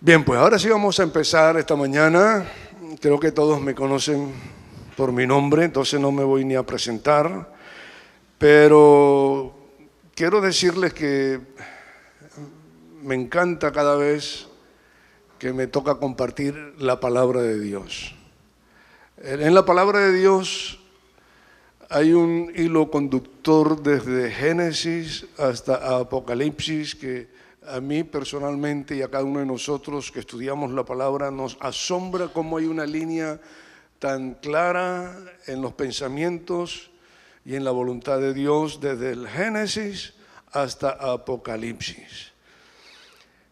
Bien, pues ahora sí vamos a empezar esta mañana. Creo que todos me conocen por mi nombre, entonces no me voy ni a presentar, pero quiero decirles que me encanta cada vez que me toca compartir la palabra de Dios. En la palabra de Dios hay un hilo conductor desde Génesis hasta Apocalipsis que a mí personalmente y a cada uno de nosotros que estudiamos la palabra nos asombra cómo hay una línea tan clara en los pensamientos y en la voluntad de Dios desde el Génesis hasta Apocalipsis.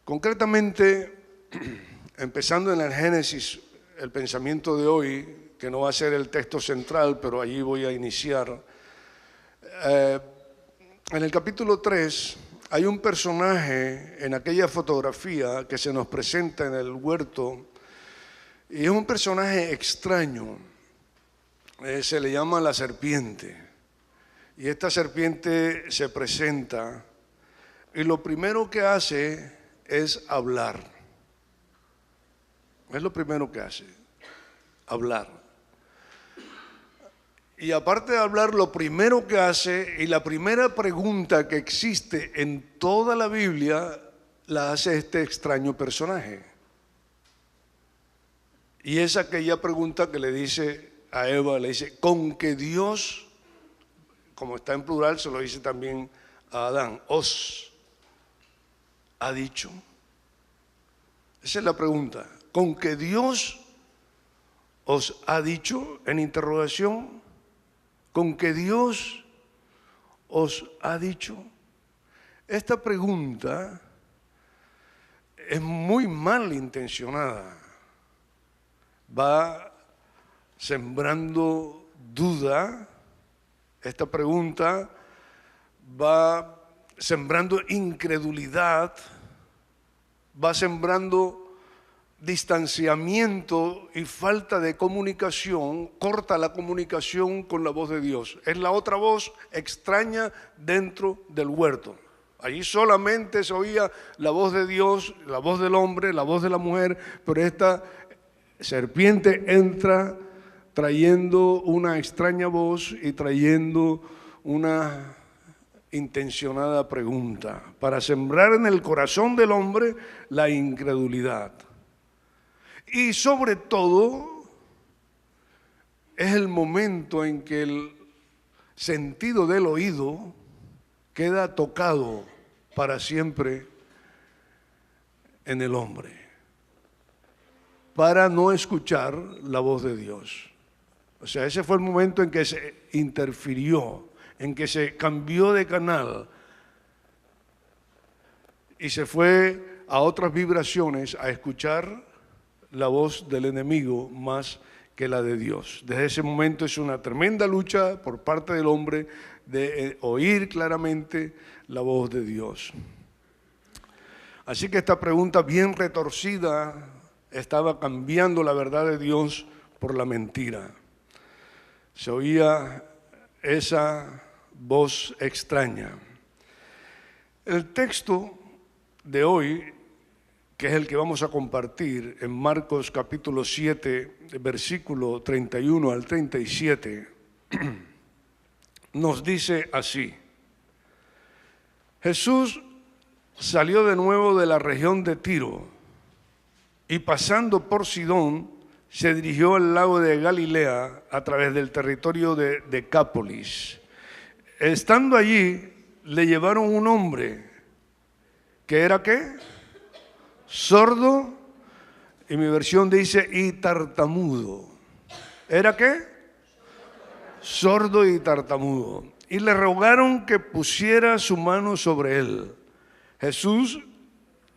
Concretamente, empezando en el Génesis, el pensamiento de hoy, que no va a ser el texto central, pero allí voy a iniciar. En el capítulo 3 hay un personaje en aquella fotografía que se nos presenta en el huerto y es un personaje extraño. Se le llama la serpiente y esta serpiente se presenta y lo primero que hace es hablar. Es lo primero que hace, hablar. Y aparte de hablar, lo primero que hace y la primera pregunta que existe en toda la Biblia la hace este extraño personaje. Y es aquella pregunta que le dice a Eva, le dice, ¿con qué Dios, como está en plural, se lo dice también a Adán, os ha dicho? Esa es la pregunta. ¿Con qué Dios os ha dicho? En interrogación. ¿Con que Dios os ha dicho? Esta pregunta es muy mal intencionada. Va sembrando duda. Esta pregunta va sembrando incredulidad. Va sembrando distanciamiento y falta de comunicación, corta la comunicación con la voz de Dios. Es la otra voz extraña dentro del huerto. Allí solamente se oía la voz de Dios, la voz del hombre, la voz de la mujer, pero esta serpiente entra trayendo una extraña voz y trayendo una intencionada pregunta para sembrar en el corazón del hombre la incredulidad. Y sobre todo, es el momento en que el sentido del oído queda tocado para siempre en el hombre, para no escuchar la voz de Dios. O sea, ese fue el momento en que se interfirió, en que se cambió de canal y se fue a otras vibraciones a escuchar la voz del enemigo más que la de Dios. Desde ese momento es una tremenda lucha por parte del hombre de oír claramente la voz de Dios. Así que esta pregunta bien retorcida estaba cambiando la verdad de Dios por la mentira. Se oía esa voz extraña. El texto de hoy, que es el que vamos a compartir en Marcos capítulo 7, versículo 31 al 37, nos dice así: Jesús salió de nuevo de la región de Tiro y pasando por Sidón, se dirigió al lago de Galilea a través del territorio de Decápolis. Estando allí, le llevaron un hombre que era ¿qué? Sordo, y mi versión dice y tartamudo. ¿Era qué? Sordo y tartamudo. Y le rogaron que pusiera su mano sobre él. Jesús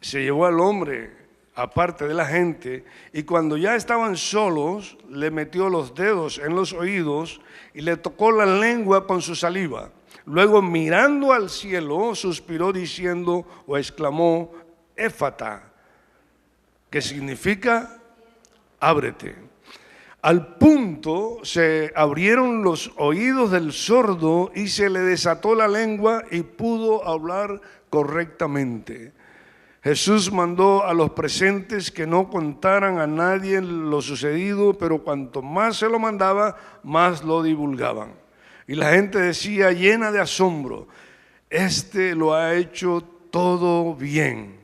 se llevó al hombre aparte de la gente y cuando ya estaban solos, le metió los dedos en los oídos y le tocó la lengua con su saliva. Luego mirando al cielo, suspiró diciendo o exclamó, Éfata, que significa ábrete. Al punto se abrieron los oídos del sordo y se le desató la lengua y pudo hablar correctamente. Jesús mandó a los presentes que no contaran a nadie lo sucedido, pero cuanto más se lo mandaba, más lo divulgaban. Y la gente decía, llena de asombro, este lo ha hecho todo bien.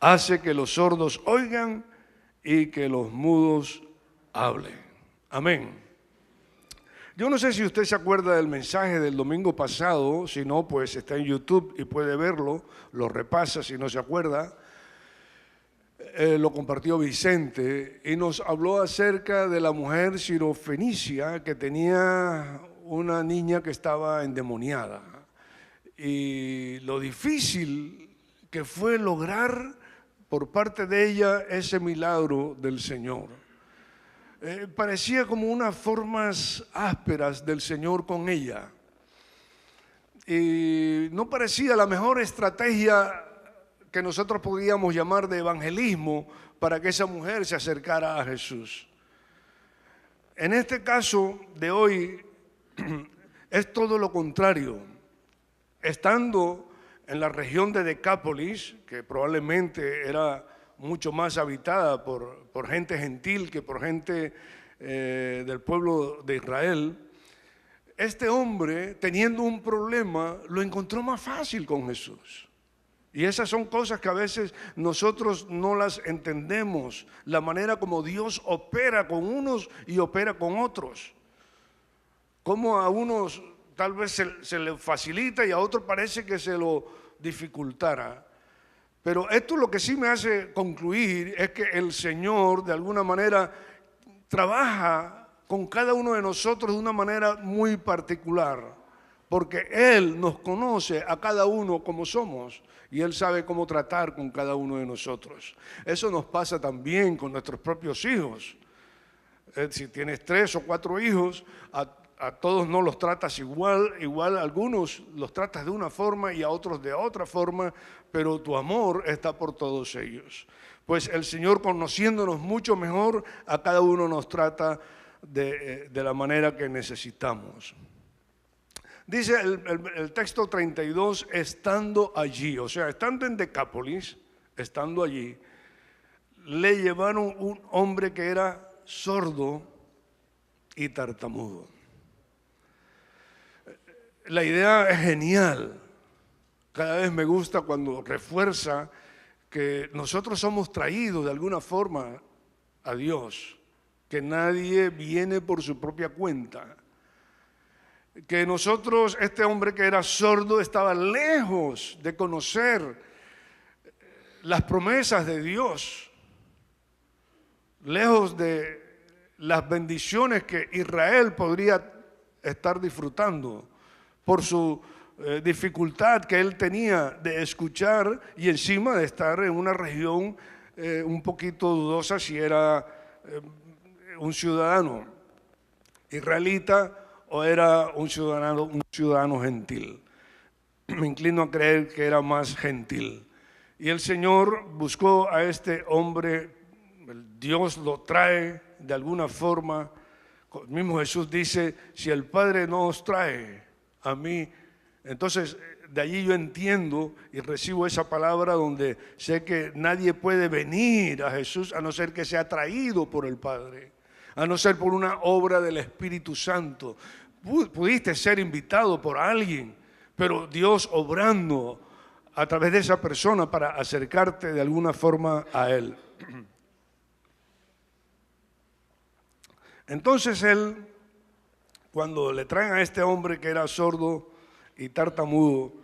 Hace que los sordos oigan y que los mudos hablen. Amén. Yo no sé si usted se acuerda del mensaje del domingo pasado, si no, pues está en YouTube y puede verlo, lo repasa si no se acuerda. Lo compartió Vicente y nos habló acerca de la mujer sirofenicia que tenía una niña que estaba endemoniada y lo difícil que fue lograr por parte de ella ese milagro del Señor. Parecía como unas formas ásperas del Señor con ella y no parecía la mejor estrategia que nosotros podríamos llamar de evangelismo para que esa mujer se acercara a Jesús. En este caso de hoy es todo lo contrario. Estando en la región de Decápolis, que probablemente era mucho más habitada por gente gentil que por gente del pueblo de Israel, este hombre, teniendo un problema, lo encontró más fácil con Jesús. Y esas son cosas que a veces nosotros no las entendemos, la manera como Dios opera con unos y opera con otros. Como a unos tal vez se le facilita y a otros parece que se lo dificultara. Pero esto lo que sí me hace concluir es que el Señor de alguna manera trabaja con cada uno de nosotros de una manera muy particular, porque Él nos conoce a cada uno como somos y Él sabe cómo tratar con cada uno de nosotros. Eso nos pasa también con nuestros propios hijos. Si tienes 3 o 4 hijos, a todos no los tratas igual a algunos los tratas de una forma y a otros de otra forma, pero tu amor está por todos ellos. Pues el Señor, conociéndonos mucho mejor, a cada uno nos trata de la manera que necesitamos. Dice el texto 32, estando allí, o sea, estando en Decápolis, estando allí, le llevaron un hombre que era sordo y tartamudo. La idea es genial. Cada vez me gusta cuando refuerza que nosotros somos traídos de alguna forma a Dios, que nadie viene por su propia cuenta. Que nosotros, este hombre que era sordo, estaba lejos de conocer las promesas de Dios, lejos de las bendiciones que Israel podría estar disfrutando por su dificultad que él tenía de escuchar y encima de estar en una región un poquito dudosa si era un ciudadano israelita o era un ciudadano gentil. Me inclino a creer que era más gentil. Y el Señor buscó a este hombre, Dios lo trae de alguna forma. El mismo Jesús dice, si el Padre no os trae a mí, entonces de allí yo entiendo y recibo esa palabra donde sé que nadie puede venir a Jesús a no ser que sea traído por el Padre, a no ser por una obra del Espíritu Santo. Pudiste ser invitado por alguien, pero Dios obrando a través de esa persona para acercarte de alguna forma a Él. Entonces él, cuando le traen a este hombre que era sordo y tartamudo,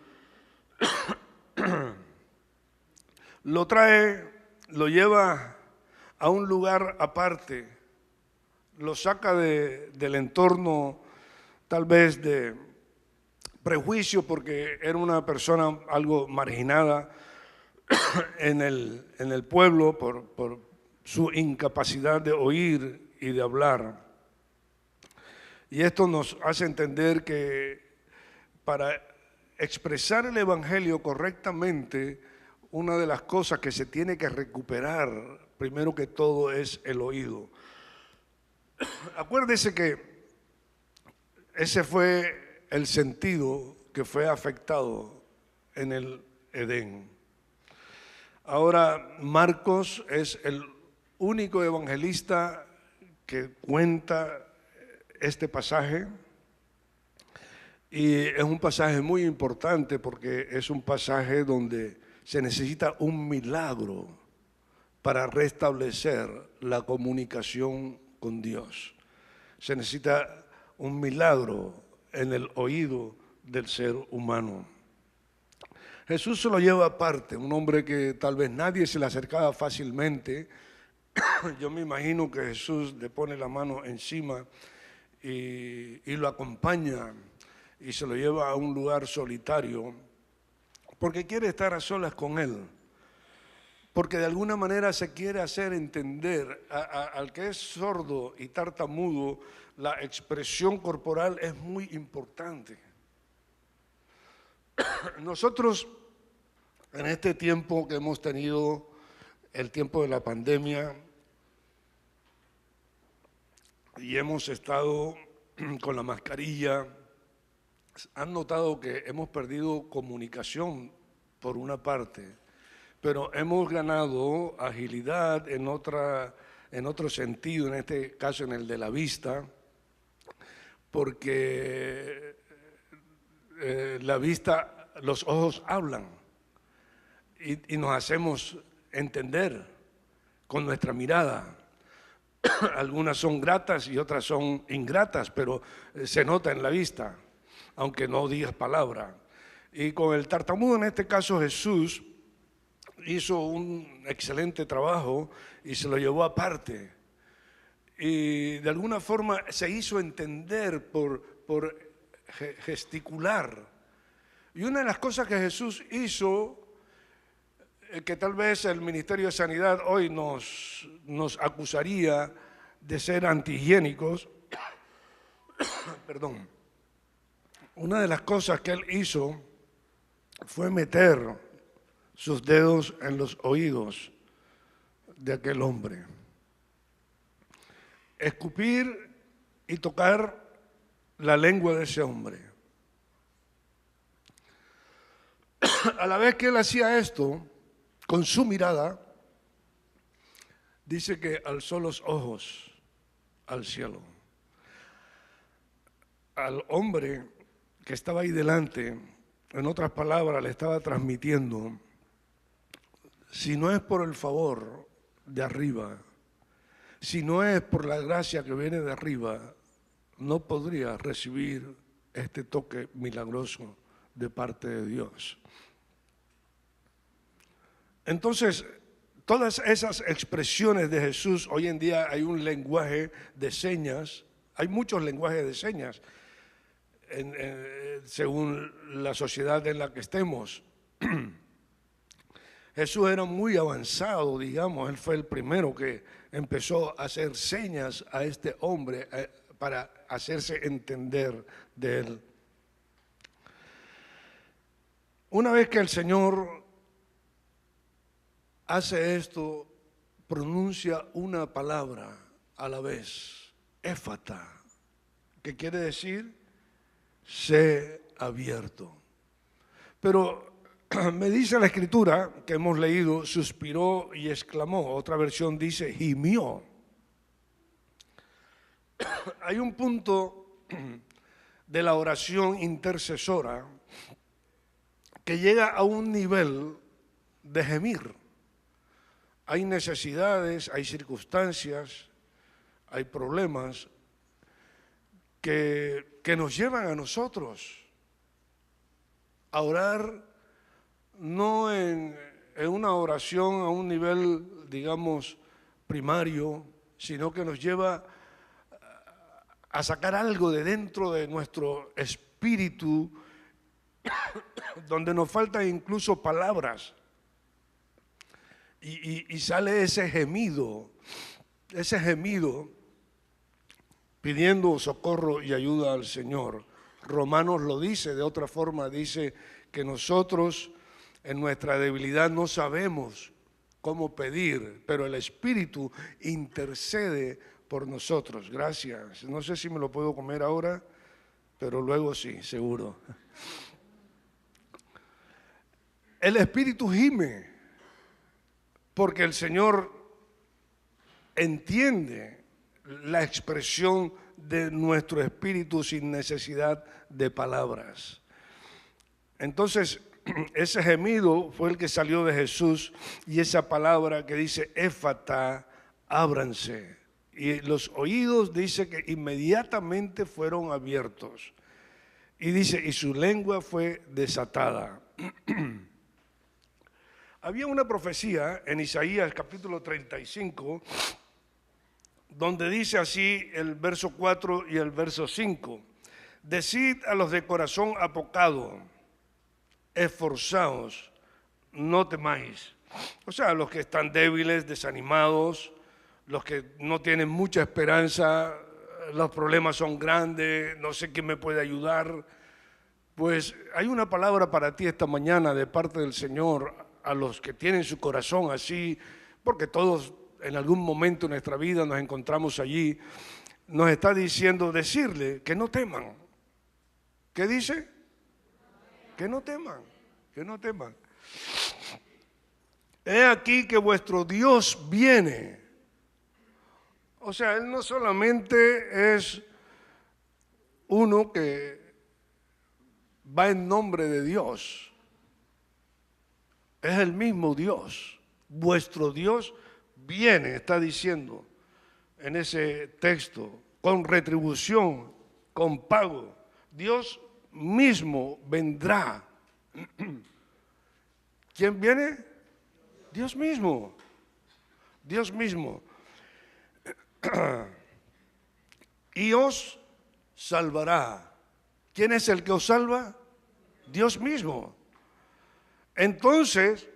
lo trae, lo lleva a un lugar aparte, lo saca del entorno tal vez de prejuicio porque era una persona algo marginada en el pueblo por su incapacidad de oír y de hablar. Y esto nos hace entender que para expresar el Evangelio correctamente, una de las cosas que se tiene que recuperar, primero que todo, es el oído. Acuérdese que ese fue el sentido que fue afectado en el Edén. Ahora, Marcos es el único evangelista que cuenta este pasaje, y es un pasaje muy importante porque es un pasaje donde se necesita un milagro para restablecer la comunicación con Dios. Se necesita un milagro en el oído del ser humano. Jesús se lo lleva aparte, un hombre que tal vez nadie se le acercaba fácilmente. Yo me imagino que Jesús le pone la mano encima y lo acompaña y se lo lleva a un lugar solitario porque quiere estar a solas con él, porque de alguna manera se quiere hacer entender al que es sordo y tartamudo. La expresión corporal es muy importante. Nosotros en este tiempo que hemos tenido, el tiempo de la pandemia, y hemos estado con la mascarilla, han notado que hemos perdido comunicación por una parte, pero hemos ganado agilidad en otro sentido, en este caso en el de la vista, porque la vista, los ojos hablan y nos hacemos entender con nuestra mirada. Algunas son gratas y otras son ingratas, pero se nota en la vista, aunque no digas palabra. Y con el tartamudo, en este caso Jesús, hizo un excelente trabajo y se lo llevó aparte. Y de alguna forma se hizo entender por gesticular. Y una de las cosas que Jesús hizo, que tal vez el Ministerio de Sanidad hoy nos acusaría de ser antihigiénicos, perdón, una de las cosas que él hizo fue meter sus dedos en los oídos de aquel hombre, escupir y tocar la lengua de ese hombre. A la vez que él hacía esto, con su mirada, dice que alzó los ojos al cielo. Al hombre que estaba ahí delante, en otras palabras, le estaba transmitiendo: si no es por el favor de arriba, si no es por la gracia que viene de arriba, no podría recibir este toque milagroso de parte de Dios. Entonces, todas esas expresiones de Jesús, hoy en día hay un lenguaje de señas, hay muchos lenguajes de señas, según la sociedad en la que estemos. Jesús era muy avanzado, digamos, él fue el primero que empezó a hacer señas a este hombre para hacerse entender de él. Una vez que el Señor hace esto, pronuncia una palabra a la vez, éfata, que quiere decir sé abierto. Pero me dice la escritura que hemos leído, suspiró y exclamó. Otra versión dice gimió. Hay un punto de la oración intercesora que llega a un nivel de gemir. Hay necesidades, hay circunstancias, hay problemas que nos llevan a nosotros a orar, no en una oración a un nivel, digamos, primario, sino que nos lleva a sacar algo de dentro de nuestro espíritu, donde nos faltan incluso palabras. Y sale ese gemido pidiendo socorro y ayuda al Señor. Romanos lo dice de otra forma, dice que nosotros en nuestra debilidad no sabemos cómo pedir, pero el Espíritu intercede por nosotros. Gracias. No sé si me lo puedo comer ahora, pero luego sí, seguro. El Espíritu gime porque el Señor entiende la expresión de nuestro espíritu sin necesidad de palabras. Entonces, ese gemido fue el que salió de Jesús, y esa palabra que dice éfata, ábranse. Y los oídos dice que inmediatamente fueron abiertos. Y dice, y su lengua fue desatada. Había una profecía en Isaías capítulo 35, donde dice así el verso 4 y el verso 5. Decid a los de corazón apocado, esforzaos, no temáis. O sea, los que están débiles, desanimados, los que no tienen mucha esperanza, los problemas son grandes, no sé quién me puede ayudar. Pues hay una palabra para ti esta mañana de parte del Señor a los que tienen su corazón así, porque todos en algún momento de nuestra vida nos encontramos allí. Nos está diciendo, decirle que no teman. ¿Qué dice? Que no teman, que no teman. He aquí que vuestro Dios viene. O sea, Él no solamente es uno que va en nombre de Dios, es el mismo Dios. Vuestro Dios viene, está diciendo en ese texto, con retribución, con pago. Dios mismo vendrá. ¿Quién viene? Dios mismo. Dios mismo. Y os salvará. ¿Quién es el que os salva? Dios mismo. Entonces,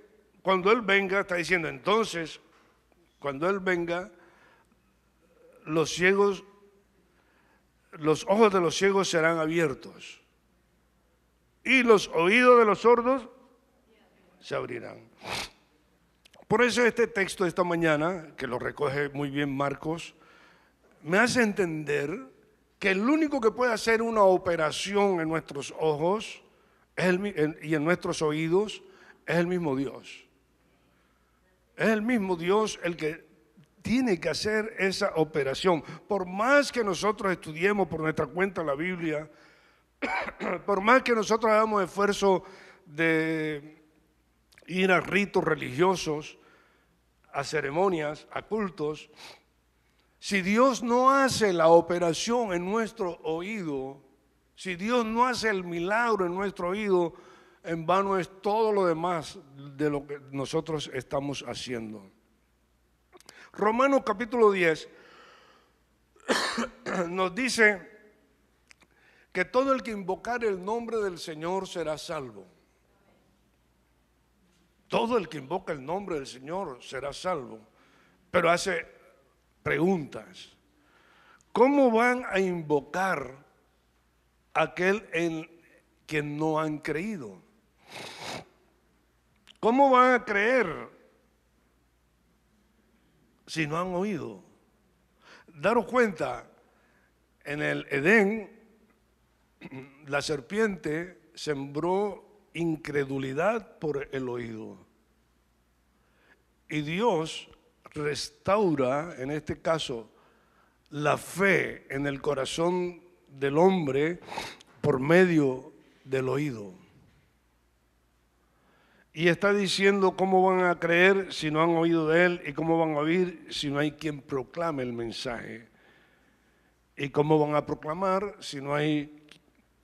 cuando Él venga, está diciendo, entonces, cuando Él venga, los ciegos, los ojos de los ciegos serán abiertos y los oídos de los sordos se abrirán. Por eso este texto de esta mañana, que lo recoge muy bien Marcos, me hace entender que el único que puede hacer una operación en nuestros ojos y en nuestros oídos es el mismo Dios. Es el mismo Dios el que tiene que hacer esa operación. Por más que nosotros estudiemos por nuestra cuenta la Biblia, por más que nosotros hagamos esfuerzo de ir a ritos religiosos, a ceremonias, a cultos, si Dios no hace la operación en nuestro oído, si Dios no hace el milagro en nuestro oído, en vano es todo lo demás de lo que nosotros estamos haciendo. Romanos capítulo 10 nos dice que todo el que invocar el nombre del Señor será salvo. Todo el que invoca el nombre del Señor será salvo. Pero hace preguntas. ¿Cómo van a invocar a aquel en quien no han creído? ¿Cómo van a creer si no han oído? Daros cuenta, en el Edén, la serpiente sembró incredulidad por el oído. Y Dios restaura, en este caso, la fe en el corazón del hombre por medio del oído. Y está diciendo cómo van a creer si no han oído de Él, y cómo van a oír si no hay quien proclame el mensaje, y cómo van a proclamar si no hay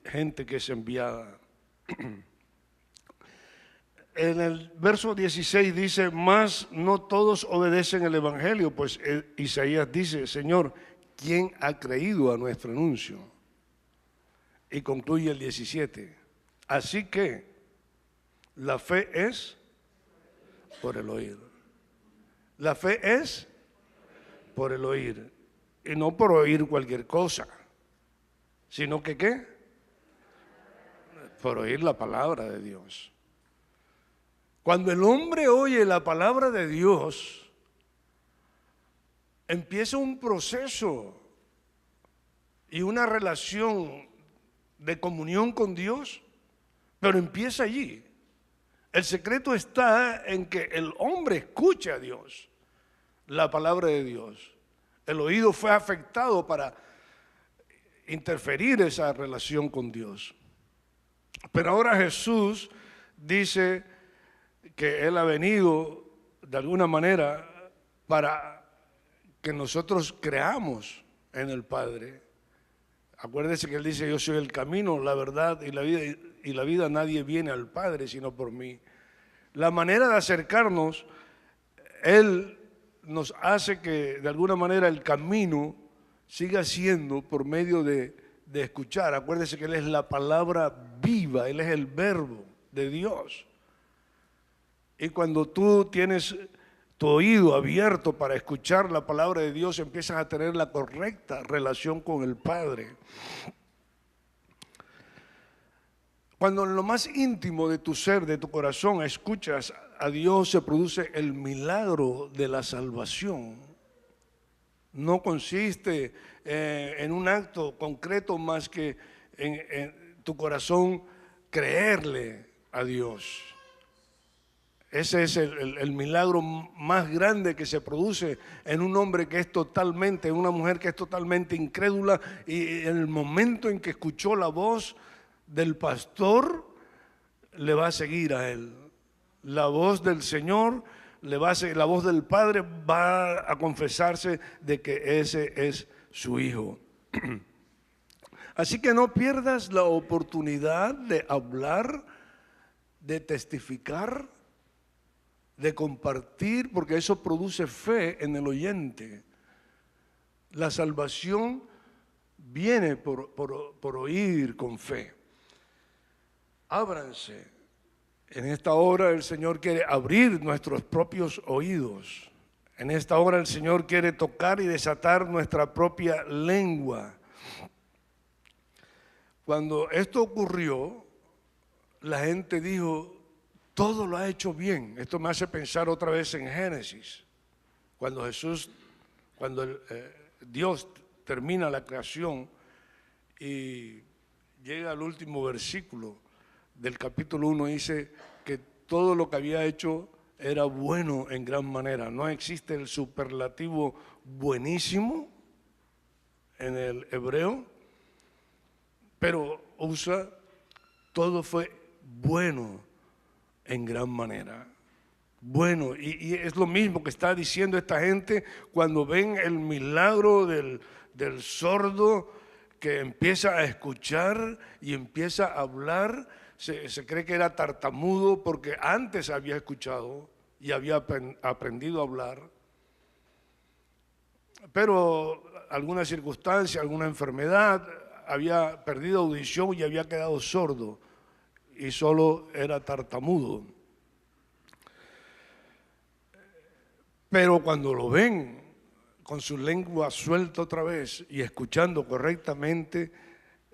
gente que es enviada. En el verso 16 dice, mas no todos obedecen el evangelio, pues Isaías dice, Señor, ¿quién ha creído a nuestro anuncio? Y concluye el 17, así que la fe es por el oír. La fe es por el oír, y no por oír cualquier cosa, sino que ¿qué? Por oír la palabra de Dios. Cuando el hombre oye la palabra de Dios, empieza un proceso y una relación de comunión con Dios, pero empieza allí. El secreto está en que el hombre escuche a Dios, la palabra de Dios. El oído fue afectado para interferir esa relación con Dios. Pero ahora Jesús dice que Él ha venido de alguna manera para que nosotros creamos en el Padre. Acuérdese que Él dice: yo soy el camino, la verdad y la vida, nadie viene al Padre sino por mí. La manera de acercarnos, Él nos hace que de alguna manera el camino siga siendo por medio de escuchar. Acuérdese que Él es la palabra viva, Él es el verbo de Dios. Y cuando tú tienes tu oído abierto para escuchar la palabra de Dios, empiezas a tener la correcta relación con el Padre. Cuando en lo más íntimo de tu ser, de tu corazón, escuchas a Dios, se produce el milagro de la salvación. No consiste en un acto concreto más que en tu corazón creerle a Dios. Ese es el milagro más grande que se produce en un hombre que es totalmente, en una mujer que es totalmente incrédula, y en el momento en que escuchó la voz del pastor, le va a seguir a él. La voz del Señor le va a seguir, la voz del Padre va a confesarse de que ese es su hijo. Así que no pierdas la oportunidad de hablar, de testificar, de compartir, porque eso produce fe en el oyente. La salvación viene por oír con fe. Ábranse. En esta hora el Señor quiere abrir nuestros propios oídos. En esta hora el Señor quiere tocar y desatar nuestra propia lengua. Cuando esto ocurrió, la gente dijo: todo lo ha hecho bien. Esto me hace pensar otra vez en Génesis, cuando Dios termina la creación y llega al último versículo del capítulo 1, dice que todo lo que había hecho era bueno en gran manera. No existe el superlativo buenísimo en el hebreo, pero usa todo fue bueno en gran manera. Bueno, y es lo mismo que está diciendo esta gente cuando ven el milagro del sordo que empieza a escuchar y empieza a hablar. Se cree que era tartamudo porque antes había escuchado y había aprendido a hablar, pero alguna circunstancia, alguna enfermedad, había perdido audición y había quedado sordo y solo era tartamudo. Pero cuando lo ven con su lengua suelta otra vez y escuchando correctamente,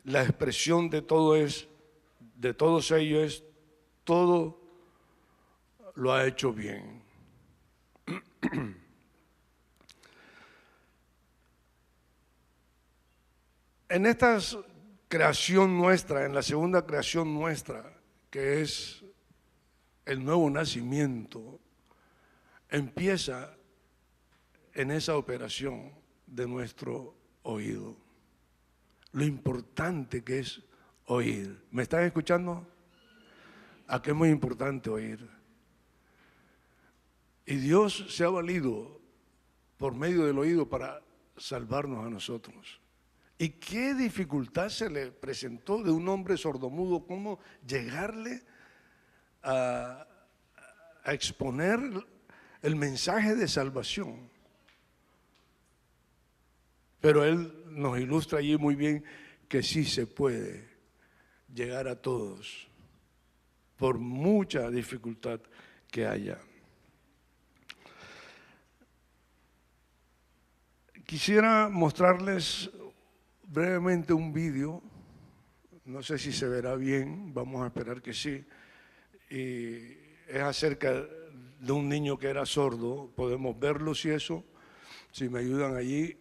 la expresión de todos ellos es: todo lo ha hecho bien. En esta creación nuestra, en la segunda creación nuestra, que es el nuevo nacimiento, empieza en esa operación de nuestro oído. Lo importante que es oír. ¿Me están escuchando? Aquí es muy importante oír. Y Dios se ha valido por medio del oído para salvarnos a nosotros. ¿Y qué dificultad se le presentó de un hombre sordomudo? ¿Cómo llegarle a exponer el mensaje de salvación? Pero él nos ilustra allí muy bien que sí se puede llegar a todos, por mucha dificultad que haya. Quisiera mostrarles brevemente un vídeo, no sé si se verá bien, vamos a esperar que sí, y es acerca de un niño que era sordo. Podemos verlo si me ayudan allí.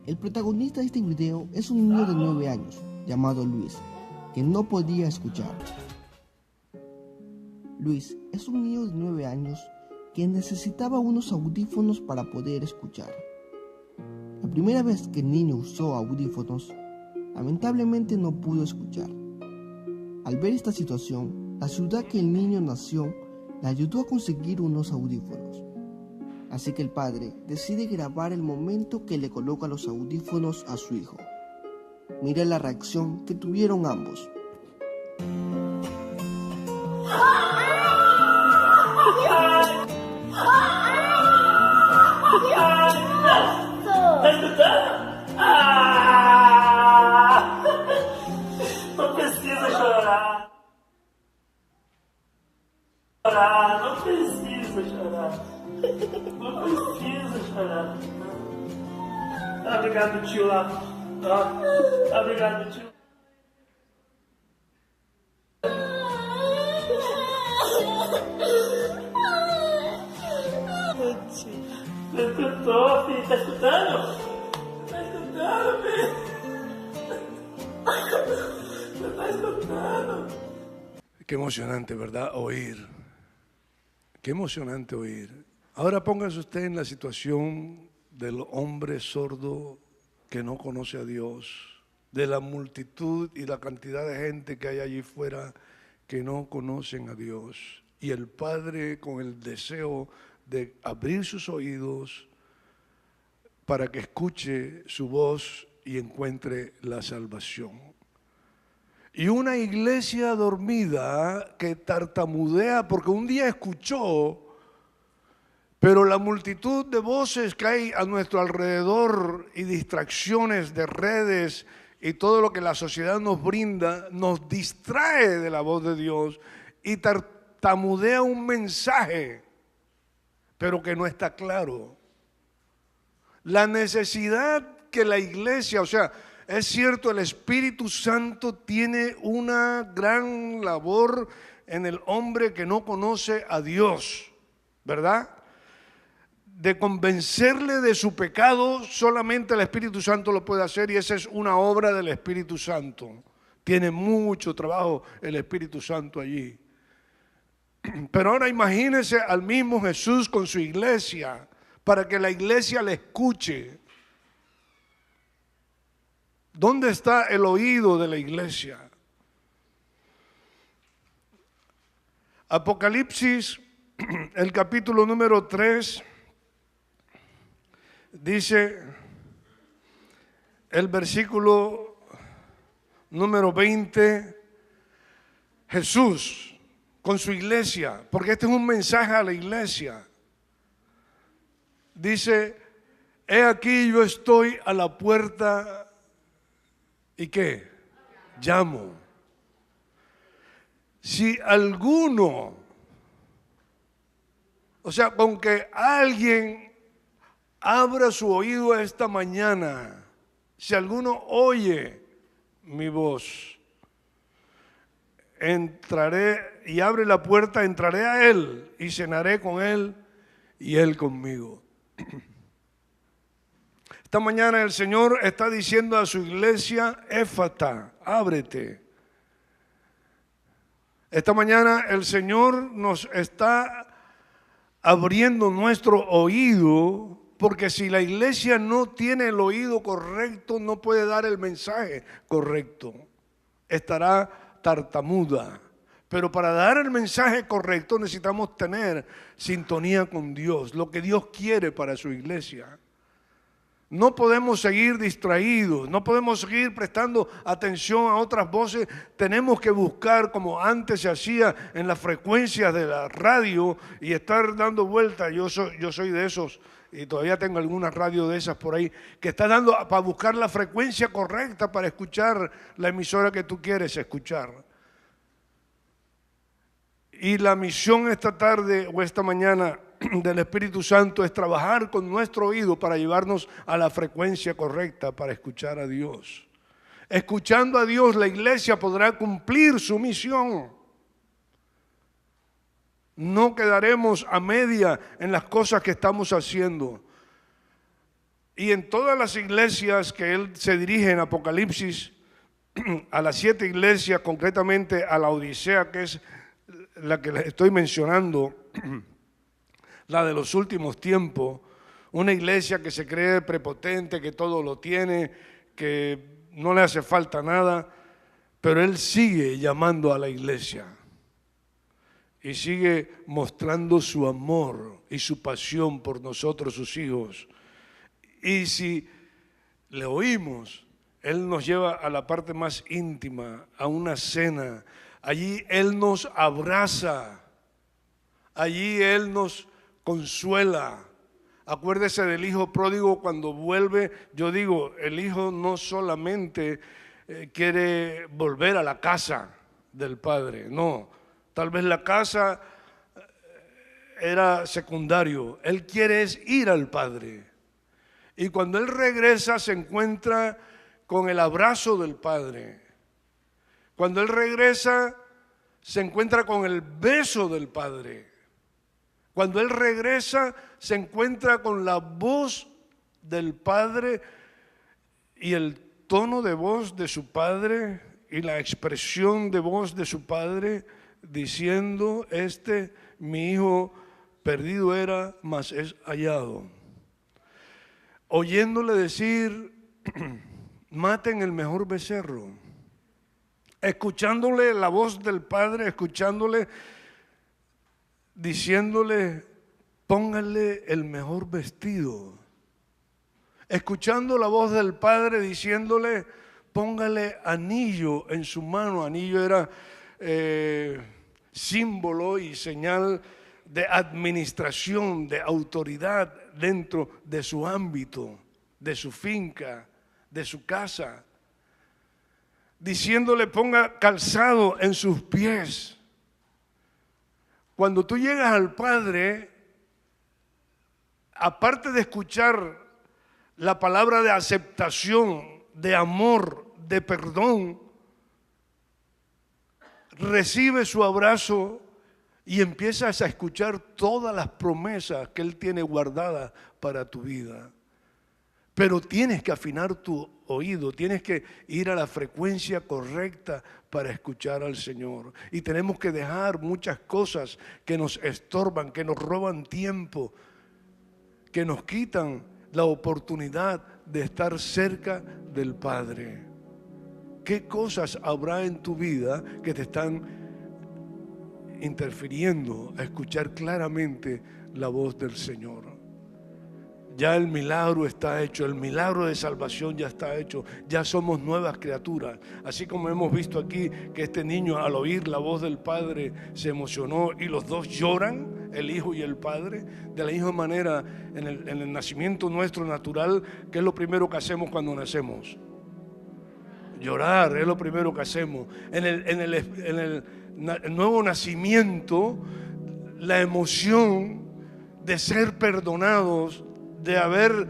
El protagonista de este video es un niño de 9 años, llamado Luis, que no podía escuchar. Luis es un niño de 9 años que necesitaba unos audífonos para poder escuchar. La primera vez que el niño usó audífonos, lamentablemente no pudo escuchar. Al ver esta situación, la ciudad que el niño nació le ayudó a conseguir unos audífonos. Así que el padre decide grabar el momento que le coloca los audífonos a su hijo. Mira la reacción que tuvieron ambos. Não precisa chorar. Não precisa chorar. Não precisa chorar. Obrigado, tio lá. Obrigado, tio. Você escutou, filho? Tá escutando? Tá escutando, filho? Você tá escutando? Qué emocionante, ¿verdad? Oír. Qué emocionante oír. Ahora póngase usted en la situación del hombre sordo que no conoce a Dios, de la multitud y la cantidad de gente que hay allí fuera que no conocen a Dios. Y el Padre con el deseo de abrir sus oídos para que escuche su voz y encuentre la salvación. Y una iglesia dormida que tartamudea porque un día escuchó, pero la multitud de voces que hay a nuestro alrededor y distracciones de redes y todo lo que la sociedad nos brinda, nos distrae de la voz de Dios y tartamudea un mensaje, pero que no está claro. La necesidad que la iglesia, o sea, es cierto, el Espíritu Santo tiene una gran labor en el hombre que no conoce a Dios, ¿verdad? De convencerle de su pecado, solamente el Espíritu Santo lo puede hacer y esa es una obra del Espíritu Santo. Tiene mucho trabajo el Espíritu Santo allí. Pero ahora imagínense al mismo Jesús con su iglesia, para que la iglesia le escuche. ¿Dónde está el oído de la iglesia? Apocalipsis, el capítulo número 3, dice el versículo número 20, Jesús con su iglesia, porque este es un mensaje a la iglesia. Dice, he aquí yo estoy a la puerta y ¿qué? Llamo. Si alguno, o sea, con que alguien abra su oído esta mañana, si alguno oye mi voz, entraré y abre la puerta, entraré a él y cenaré con él y él conmigo. Esta mañana el Señor está diciendo a su iglesia, Éfata, ábrete. Esta mañana el Señor nos está abriendo nuestro oído, porque si la iglesia no tiene el oído correcto, no puede dar el mensaje correcto. Estará tartamuda. Pero para dar el mensaje correcto necesitamos tener sintonía con Dios, lo que Dios quiere para su iglesia. No podemos seguir distraídos, no podemos seguir prestando atención a otras voces. Tenemos que buscar, como antes se hacía en las frecuencias de la radio, y estar dando vueltas. Yo soy de esos, y todavía tengo alguna radio de esas por ahí, que está dando para buscar la frecuencia correcta para escuchar la emisora que tú quieres escuchar. Y la misión esta tarde o esta mañana del Espíritu Santo es trabajar con nuestro oído para llevarnos a la frecuencia correcta para escuchar a Dios. Escuchando a Dios, la iglesia podrá cumplir su misión. No quedaremos a media en las cosas que estamos haciendo. Y en todas las iglesias que él se dirige en Apocalipsis, a las 7 iglesias, concretamente a la Odisea, que es la que les estoy mencionando, la de los últimos tiempos, una iglesia que se cree prepotente, que todo lo tiene, que no le hace falta nada, pero Él sigue llamando a la iglesia y sigue mostrando su amor y su pasión por nosotros, sus hijos. Y si le oímos, Él nos lleva a la parte más íntima, a una cena. Allí Él nos abraza, allí Él nos consuela. Acuérdese del hijo pródigo cuando vuelve. Yo digo, el hijo no solamente quiere volver a la casa del padre, no. Tal vez la casa era secundario. Él quiere es ir al padre. Y cuando él regresa se encuentra con el abrazo del padre. Cuando él regresa se encuentra con el beso del padre. Cuando él regresa, se encuentra con la voz del Padre y el tono de voz de su Padre y la expresión de voz de su Padre diciendo, mi hijo perdido era, mas es hallado. Oyéndole decir, maten el mejor becerro. Escuchándole la voz del Padre, escuchándole diciéndole, pónganle el mejor vestido. Escuchando la voz del Padre diciéndole, póngale anillo en su mano. Anillo era símbolo y señal de administración, de autoridad dentro de su ámbito, de su finca, de su casa. Diciéndole, ponga calzado en sus pies. Cuando tú llegas al Padre, aparte de escuchar la palabra de aceptación, de amor, de perdón, recibe su abrazo y empiezas a escuchar todas las promesas que Él tiene guardadas para tu vida. Pero tienes que afinar tu oído, tienes que ir a la frecuencia correcta para escuchar al Señor. Y tenemos que dejar muchas cosas que nos estorban, que nos roban tiempo, que nos quitan la oportunidad de estar cerca del Padre. ¿Qué cosas habrá en tu vida que te están interfiriendo a escuchar claramente la voz del Señor? Ya el milagro está hecho, el milagro de salvación ya está hecho, ya somos nuevas criaturas. Así como hemos visto aquí que este niño al oír la voz del Padre se emocionó y los dos lloran, el Hijo y el Padre. De la misma manera, en el nacimiento nuestro natural, ¿qué es lo primero que hacemos cuando nacemos? Llorar es lo primero que hacemos. En el nuevo nacimiento, la emoción de ser perdonados, de haber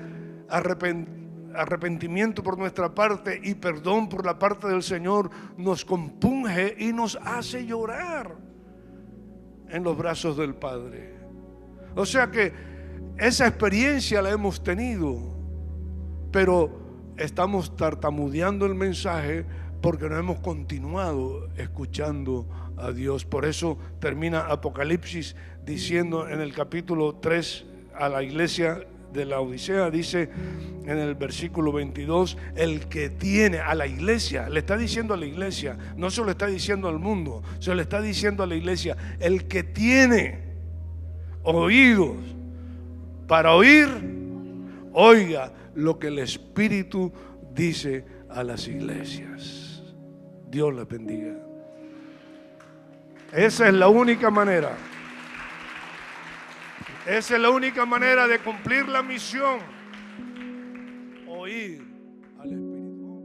arrepentimiento por nuestra parte y perdón por la parte del Señor, nos compunge y nos hace llorar en los brazos del Padre. O sea que esa experiencia la hemos tenido, pero estamos tartamudeando el mensaje porque no hemos continuado escuchando a Dios. Por eso termina Apocalipsis diciendo en el capítulo 3 a la iglesia de la Odisea, dice en el versículo 22, el que tiene, a la iglesia, le está diciendo a la iglesia, no se lo está diciendo al mundo, se lo está diciendo a la iglesia, el que tiene oídos para oír, oiga lo que el Espíritu dice a las iglesias. Dios les bendiga. Esa es la única manera. Esa es la única manera de cumplir la misión. Oír al Espíritu.